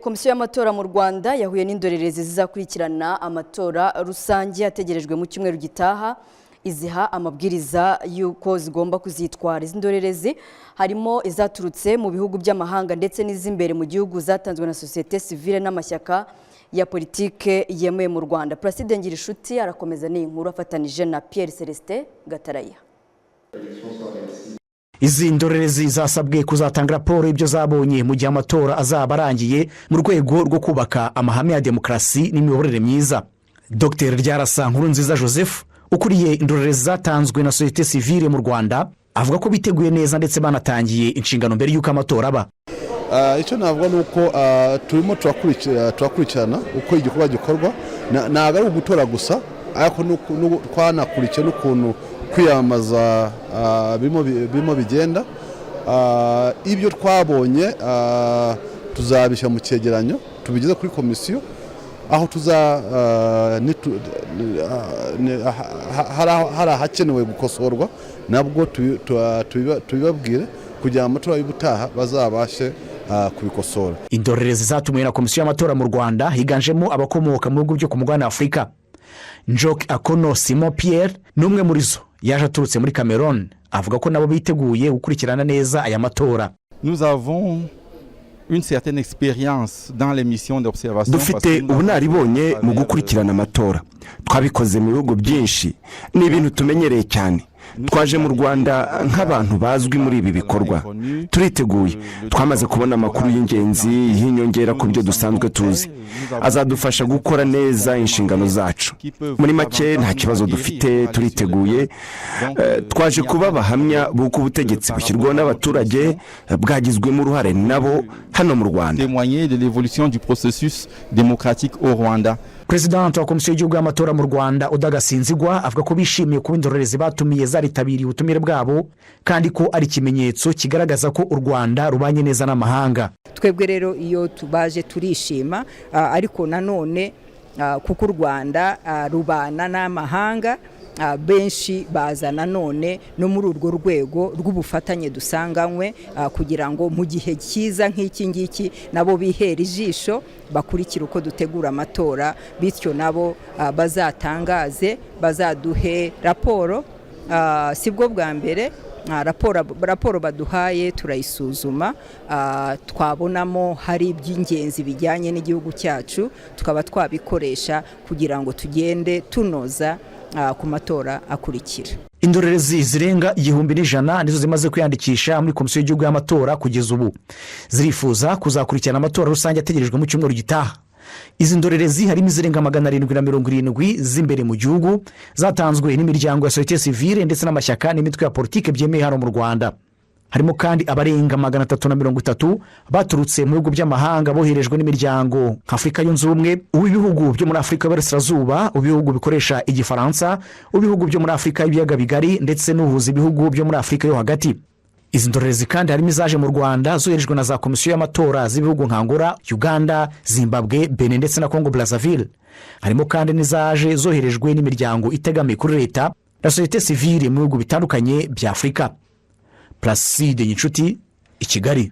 Komisiyo y'amatora mu Rwanda yahuye n'indorerezi zizakurikirana amatora rusange ategerejwe mu cyumweru gitaha, iziha amabwiriza y'uko zigomba kuzitwara. Izi ndorerezi harimo izaturutse mu bihugu by'amahanga ndetse n'izimbere mu gihugu zatanzwe na societe civile n'amashyaka ya politike yemewe mu Rwanda. Placide Ngirishuti arakomeza n'inkuru afatanije na Pierre Celestin Gataraya. Izi ndorerezi zasabwe kuzatanga raporo y'ibyo zabonye mu gihe amatora azaba arangiye mu rwego rwo kubaka amahame ya demokarasi n'imiyoborere myiza. Dr Ryarasa Nkurunziza Joseph ukuriye indorerezi zatanzwe na societe civile mu Rwanda avuga ko biteguye neza ndetse banatangiye inshingano mbere y'uko amatora aba. Icyo navuga nuko turimo turakurikirana uko igikorwa gikorwa, ntabwo ari ugutora gusa ariko twanakurikiye n'ukuntu kwiyamamaza birimo bigenda. Ibyo twabonye tuzabishyira mu cyegeranyo tubigeze kuri komisiyo, aho hari ahakenewe gukosorwa nabwo tubibabwire kugira amatora y'ubutaha bazabashe kubikosora. Indorerezi zatumiwe na komisiyo y'amatora mu Rwanda higanjemo abakomoka mu bihugu byo ku mugabane wa Afurika. Njoki Akono Simon Pierre n'umwe muri zo yaje aturutse muri Cameroon, avuga ko nabo biteguye gukurikirana neza aya matora. Nous avons une certaine expérience dans les missions d'observation. Dufite ubunaribonye mu gukurikirana amatora, twabikoze mu bihugu byinshi, ni ibintu tumenyereye cyane. Twaje mu Rwanda nk'abantu bazwi muri ibi bikorwa, turiteguye, twamaze kubona amakuru y'ingenzi y'inyongera ku byo dusanzwe tuzi, azadufasha gukora neza inshingano zacu. Muri make nta kibazo dufite, turiteguye. Twaje kuba abahamya b'uko ubutegetsi bushyirwaho n'abaturage bwagizwemo uruhare nabo hano mu Rwanda. Témoigner de l'évolution du processus démocratique au Rwanda. President wa komisiyo y'igihugu y'amatora mu Rwanda Odagasinzigwa avuga ko bishimiye kuba indorerezi batumiye zaritabiriye ubutumire bwabo kandi ko ari ikimenyetso kigaragaza ko u Rwanda rubanye neza n'amahanga. Twebwe rero iyo tubaje turishima, ariko nanone kuko u Rwanda rubana n'amahanga, benshi baza nanone no muri urwo rwego rw'ubufatanye dusanganywe kugira ngo mu gihe cyiza nk'iki ngiki nabo bihera ijisho bakurikira uko dutegura amatora, bityo nabo bazatangaze, bazaduhe raporo. Sibwo bwa mbere raporo baduhaye turayisuzuma, twabonamo hari iby'ingenzi bijyanye n'igihugu cyacu, tukaba twabikoresha kugira ngo tugende tunoza ku matora akurikira. Indorerezi zirenga 1,100 nizo zimaze kwiyandikisha muri komisiyo y'igihugu y'amatora kugeza ubu. Zirifuza kuzakurikirana amatora rusange ategerejwe mu cyumweru gitaha. Izi ndorerezi harimo izirenga 770 z'imbere mu gihugu zatanzwe n'imiryango ya societe civile ndetse n'amashyaka n'imitwe ya politike byemeye hano mu Rwanda. Harimo kandi abarenga 330 baturutse mu bihugu by'amahanga boherejwe n'imiryango Afrika yunze ubumwe, ubihugu byo muri Afrika y'Iburasirazuba, ubihugu bikoresha igifaransa, ubihugu byo muri Afrika y'ibiyaga bigari ndetse n'uhuza ibihugu byo muri Afrika yo hagati. Izi ndorerezi kandi harimo izaje mu Rwanda zoherejwe na za komisiyo y'amatora z'ibihugu nka Angola, Uganda, Zimbabwe, Benin ndetse na Congo Brazzaville. Harimo kandi n'izaje zoherejwe n'imiryango itegamiye kuri leta na societe civile mu bihugu bitandukanye bya Afrika. Placide Ngirishuti, i Kigali.